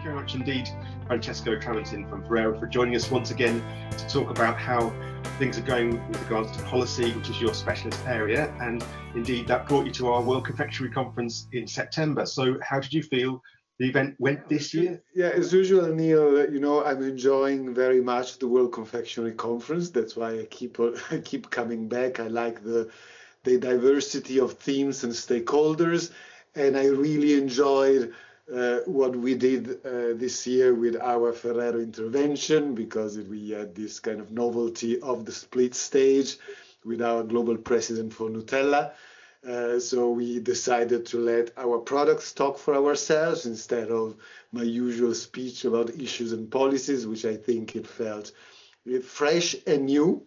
very much indeed, Francesco Tramontin from Ferrero, for joining us once again to talk about how things are going with regards to policy, which is your specialist area. And indeed, that brought you to our World Confectionery Conference in September. So how did you feel the event went this year? Yeah, as usual, Neil, you know, I'm enjoying very much the World Confectionery Conference. That's why I keep coming back. I like the diversity of themes and stakeholders, and I really enjoyed what we did this year with our Ferrero intervention, because we had this kind of novelty of the split stage with our global president for Nutella. So we decided to let our products talk for ourselves instead of my usual speech about issues and policies, which I think it felt fresh and new.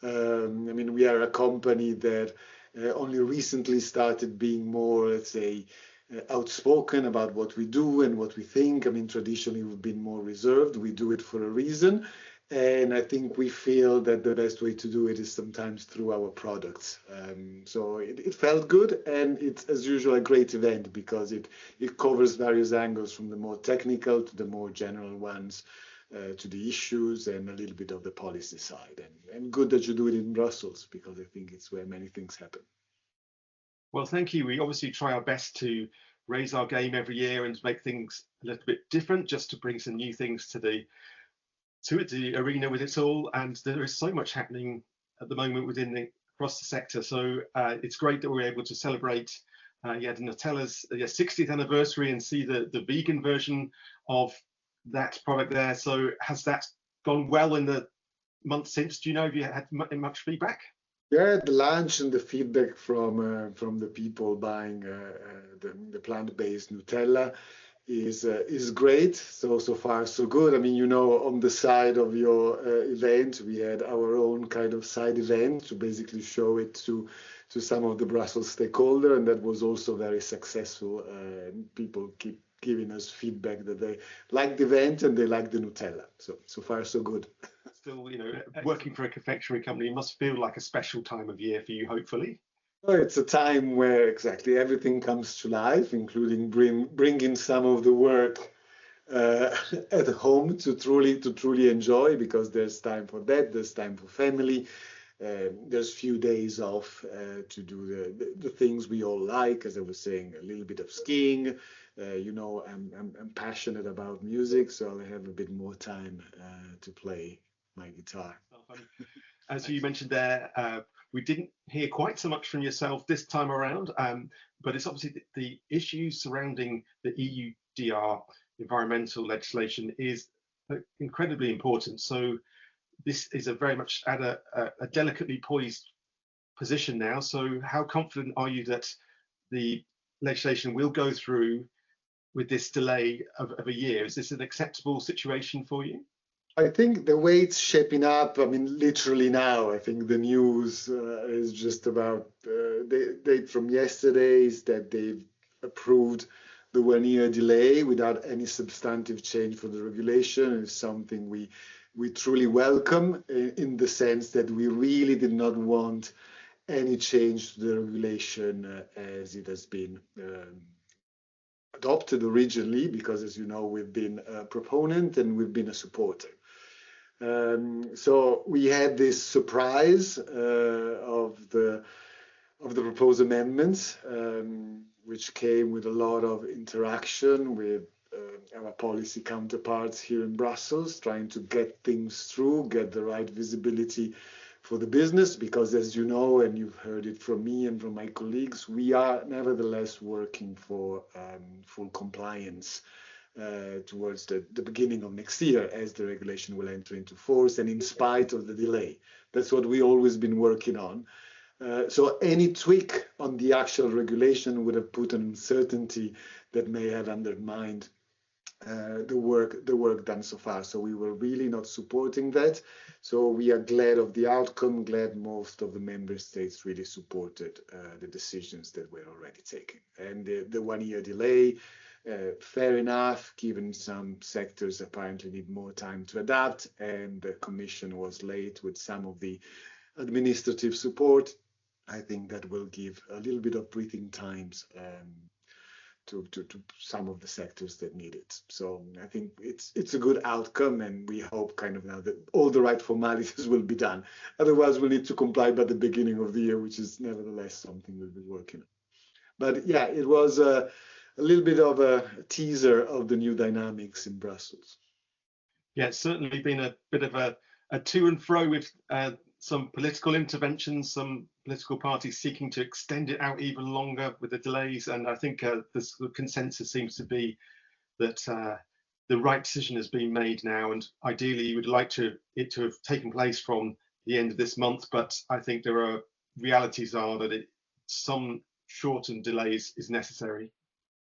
I mean, we are a company that only recently started being more, let's say, outspoken about what we do and what we think. I mean, traditionally we've been more reserved. We do it for a reason. And I think we feel that the best way to do it is sometimes through our products. So it felt good, and it's, as usual, a great event because it covers various angles, from the more technical to the more general ones, to the issues and a little bit of the policy side. And good that you do it in Brussels, because I think it's where many things happen. Well, thank you. We obviously try our best to raise our game every year and to make things a little bit different, just to bring some new things to the arena with it all. And there is so much happening at the moment across the sector. So it's great that we're able to celebrate Nutella's 60th anniversary and see the vegan version of that product there. So has that gone well in the month since? Do you know, have you had much feedback? Yeah, the launch and the feedback from the people buying the plant-based Nutella is great. So far so good. I mean, you know, on the side of your event, we had our own kind of side event to basically show it to some of the Brussels stakeholders, and that was also very successful. People keep giving us feedback that they like the event and they like the Nutella. So far so good. Still, you know, working for a confectionery company must feel like a special time of year for you, hopefully. It's a time where exactly everything comes to life, including bringing some of the work at home to truly enjoy, because there's time for that, there's time for family, there's few days off to do the things we all like. As I was saying, a little bit of skiing. You know, I'm passionate about music, so I have a bit more time to play my guitar. As you mentioned there, we didn't hear quite so much from yourself this time around, but it's obviously the issues surrounding the EUDR environmental legislation is incredibly important. So this is very much at a delicately poised position now. So how confident are you that the legislation will go through with this delay of a year? Is this an acceptable situation for you? I think the way it's shaping up, I mean, literally now, I think the news is just about the date from yesterday is that they've approved the 1-year delay without any substantive change for the regulation. It's something we truly welcome, in the sense that we really did not want any change to the regulation as it has been adopted originally, because, as you know, we've been a proponent and we've been a supporter. So we had this surprise of the proposed amendments, which came with a lot of interaction with our policy counterparts here in Brussels, trying to get things through, get the right visibility for the business, because, as you know, and you've heard it from me and from my colleagues, we are nevertheless working for full compliance towards the beginning of next year, as the regulation will enter into force, and in spite of the delay. That's what we always been working on. So any tweak on the actual regulation would have put an uncertainty that may have undermined the work done so far. So we were really not supporting that. So we are glad of the outcome, glad most of the member states really supported the decisions that were already taken. And the 1-year delay, fair enough, given some sectors apparently need more time to adapt, and the Commission was late with some of the administrative support. I think that will give a little bit of breathing times some of the sectors that need it. So I think it's a good outcome, and we hope kind of now that all the right formalities will be done. Otherwise, we'll need to comply by the beginning of the year, which is nevertheless something we'll be working on. But yeah, it was a little bit of a teaser of the new dynamics in Brussels. Yeah, it's certainly been a bit of a to and fro with some political interventions, some political parties seeking to extend it out even longer with the delays. And I think the consensus seems to be that the right decision has been made now. And ideally, you would like it to have taken place from the end of this month. But I think there are realities are that some shortened delays is necessary.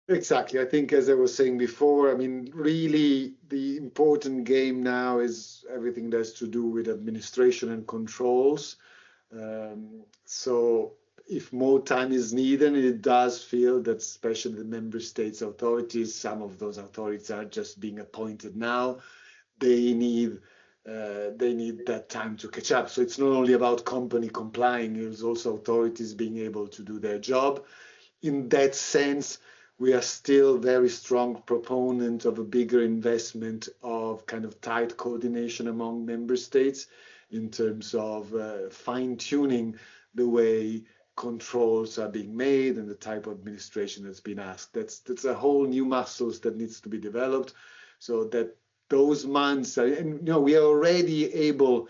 Exactly. I think, as I was saying before, I mean, really the important game now is everything that's to do with administration and controls. So if more time is needed, it does feel that especially the member states authorities, some of those authorities are just being appointed now. They need that time to catch up. So it's not only about company complying, it's also authorities being able to do their job. In that sense, we are still very strong proponent of a bigger investment of kind of tight coordination among member states in terms of fine-tuning the way controls are being made and the type of administration that's been asked. That's a whole new muscles that needs to be developed, so that those months are, and we are already able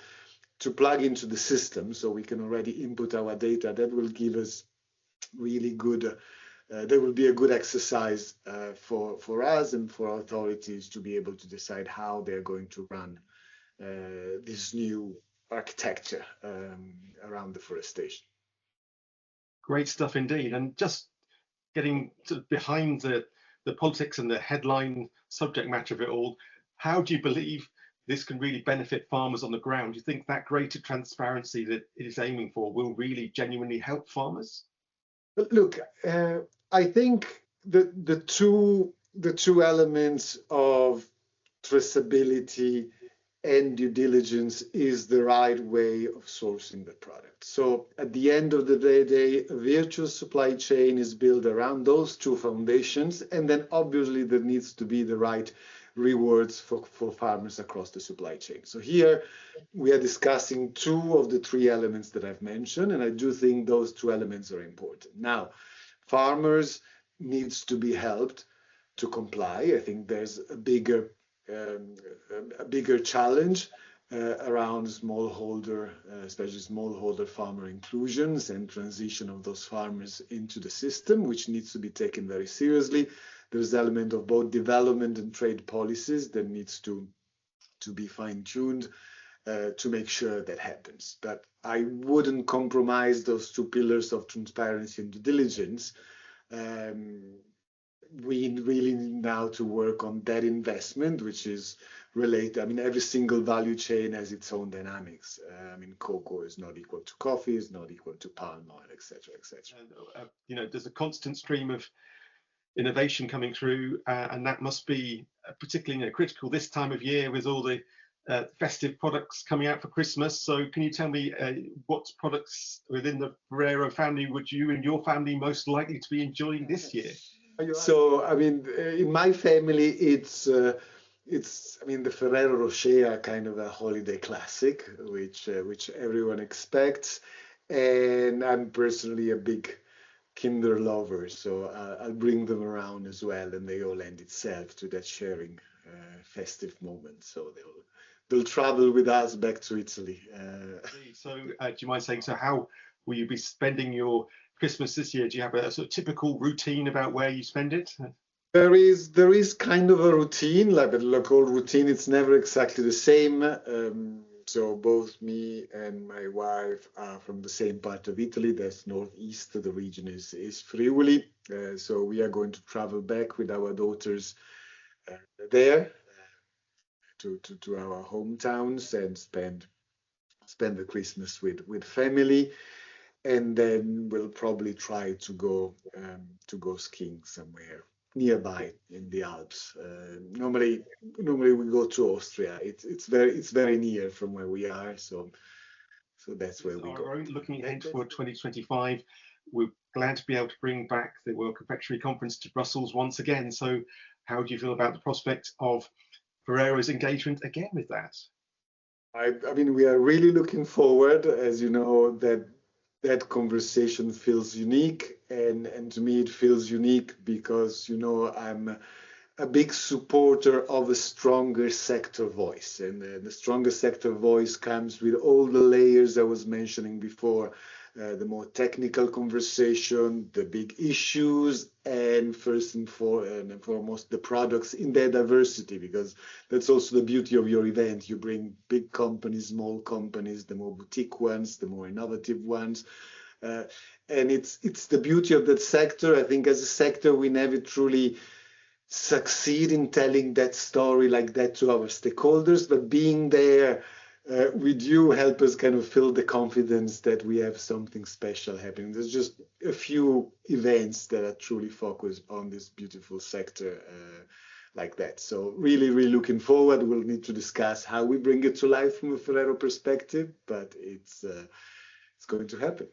to plug into the system, so we can already input our data. That will give us really good. There will be a good exercise for us and for authorities to be able to decide how they're going to run this new architecture around deforestation. Great stuff indeed. And just getting behind the politics and the headline subject matter of it all, how do you believe this can really benefit farmers on the ground? Do you think that greater transparency that it is aiming for will really genuinely help farmers? Look, I think the two elements of traceability and due diligence is the right way of sourcing the product. So at the end of the day, a virtuous supply chain is built around those two foundations, and then obviously there needs to be the right rewards for farmers across the supply chain. So here we are discussing two of the three elements that I've mentioned, and I do think those two elements are important. Now, farmers needs to be helped to comply. I think there's a bigger challenge around smallholder, especially smallholder farmer inclusions and transition of those farmers into the system, which needs to be taken very seriously. There's an element of both development and trade policies that needs to be fine-tuned to make sure that happens. But I wouldn't compromise those two pillars of transparency and due diligence. We really need now to work on that investment, which is related. I mean, every single value chain has its own dynamics. I mean, cocoa is not equal to coffee, is not equal to palm oil, etc., etc. There's a constant stream of innovation coming through, and that must be particularly critical this time of year with all the festive products coming out for Christmas. So can you tell me what products within the Ferrero family would you and your family most likely to be enjoying this year? So, I mean, in my family, it's I mean, the Ferrero Rocher are kind of a holiday classic, which everyone expects, and I'm personally a big Kinder lover, so I'll bring them around as well, and they all lend itself to that sharing festive moment. So they'll travel with us back to Italy. So, do you mind saying, so how will you be spending your Christmas this year? Do you have a sort of typical routine about where you spend it? There is kind of a routine, like a local routine. It's never exactly the same. So both me and my wife are from the same part of Italy. That's northeast. The region is Friuli. So we are going to travel back with our daughters there to our hometowns and spend the Christmas with family. And then we'll probably try to go skiing somewhere nearby in the Alps. Normally we go to Austria. It's very near from where we are, so that's where we go. Looking ahead for 2025, we're glad to be able to bring back the World Confectionery Conference to Brussels once again. So how do you feel about the prospect of Ferrero's engagement again with that? I mean, we are really looking forward, as you know, that conversation feels unique, and to me it feels unique because, you know, I'm a big supporter of a stronger sector voice, and the stronger sector voice comes with all the layers I was mentioning before. The more technical conversation, the big issues, and first and foremost, the products in their diversity, because that's also the beauty of your event. You bring big companies, small companies, the more boutique ones, the more innovative ones. And it's the beauty of that sector. I think as a sector, we never truly succeed in telling that story like that to our stakeholders, but being there with you help us kind of feel the confidence that we have something special happening. There's just a few events that are truly focused on this beautiful sector like that. So really, really looking forward. We'll need to discuss how we bring it to life from a Ferrero perspective, but it's going to happen.